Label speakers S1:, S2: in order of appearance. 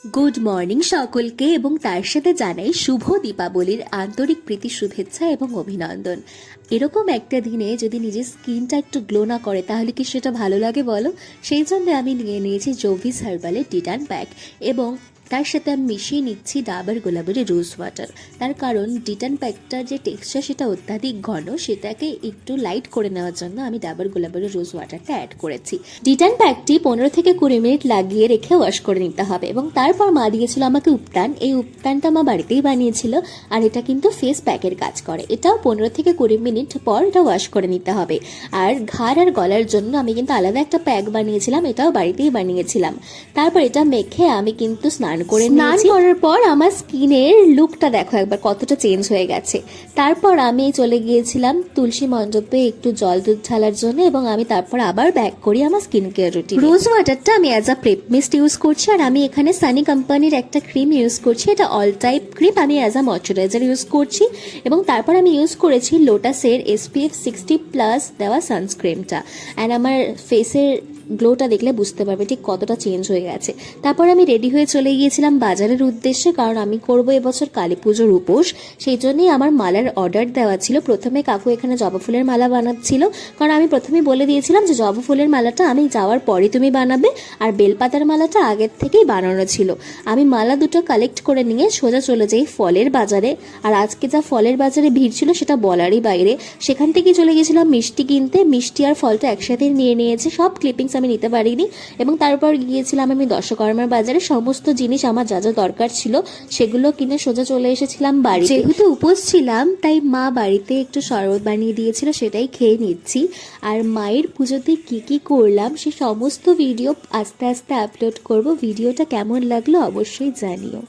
S1: Good morning সকলকে এবং তার সাথে জানাই শুভ দীপাবলির আন্তরিক প্রীতি শুভেচ্ছা এবং অভিনন্দন। এরকম একটা দিনে যদি নিজের স্কিনটা একটু গ্লো না করে তাহলে কি সেটা ভালো লাগে বলো? সেই জন্য আমি নিয়ে নিয়েছি জোভিস হার্বালের ডিটান প্যাক এবং তার সাথে আমি মিশিয়ে নিচ্ছি ডাবর গোলাপের রোজ ওয়াটার। তার কারণ ডিটান প্যাকটার যে টেক্সচার সেটা অত্যাধিক ঘন, সেটাকে একটু লাইট করে নেওয়ার জন্য আমি ডাবর গোলাপের রোজ ওয়াটারটা অ্যাড করেছি। ডিটান প্যাকটি 15 থেকে 20 মিনিট লাগিয়ে রেখে ওয়াশ করে নিতে হবে এবং তারপর মা দিয়েছিল আমাকে উপটান। এই উপটানটা মা বাড়িতেই বানিয়েছিল আর এটা কিন্তু ফেস প্যাকের কাজ করে। এটাও 15 থেকে 20 মিনিট পর এটা ওয়াশ করে নিতে হবে। আর ঘাড় আর গলার জন্য আমি কিন্তু আলাদা একটা প্যাক বানিয়েছিলাম, এটাও বাড়িতেই বানিয়েছিলাম। তারপর এটা মেখে আমি কিন্তু স্নান করার পর আমার স্কিনের লুকটা দেখো একবার কতটা চেঞ্জ হয়ে গেছে। তারপর আমি চলে গিয়েছিলাম তুলসী মণ্ডপে একটু জল দুধ ঢালার জন্য এবং আমি তারপর আবার ব্যাক করি আমার স্কিন কেয়ার রুটিন। রোজ ওয়াটারটা আমি as a prep mist use করছি আর আমি এখানে সানি কোম্পানির একটা ক্রিম ইউজ করছি। এটা অল টাইপ ক্রিম, আমি অ্যাজ আ ময়শ্চারাইজার ইউজ করছি এবং তারপর আমি ইউজ করেছি লোটাসের SPF 60+ দেওয়া সানস্ক্রিনটা। অ্যান্ড আমার ফেসের গ্লোটা দেখলে বুঝতে পারবে ঠিক কতটা চেঞ্জ হয়ে গেছে। তারপর আমি রেডি হয়ে চলে গিয়েছিলাম বাজারের উদ্দেশ্যে, কারণ আমি করবো এবছর কালী পুজোর উপোস। সেই জন্যই আমার মালার অর্ডার দেওয়া ছিল। প্রথমে কাকু এখানে জবা ফুলের মালা বানাচ্ছিল, কারণ আমি প্রথমেই বলে দিয়েছিলাম যে জবা ফুলের মালাটা আমি যাওয়ার পরে তুমি বানাবে আর বেলপাতার মালাটা আগের থেকেই বানানো ছিল। আমি মালা দুটো কালেক্ট করে নিয়ে সোজা চলে যাই ফলের বাজারে। আর আজকে যা ফলের বাজারে ভিড় ছিল সেটা বলারই বাইরে। সেখান থেকেই চলে গেছিলাম মিষ্টি কিনতে। মিষ্টি আর ফলটা একসাথে নিয়ে নিয়েছে, সব ক্লিপিংস আমি নিতে পারিনি। এবং তারপর গিয়েছিলাম আমি দশকর্মার বাজারে। সমস্ত জিনিস আমার যা যা দরকার ছিল সেগুলো কিনে সোজা চলে এসেছিলাম বাড়ি। যেহেতু উপোস ছিলাম তাই মা বাড়িতে একটু শরবত বানিয়ে দিয়েছিল, সেটাই খেয়ে নিচ্ছি। আর মায়ের পুজোতে কি কি করলাম সে সমস্ত ভিডিও আস্তে আস্তে আপলোড করব। ভিডিওটা কেমন লাগলো অবশ্যই জানিও।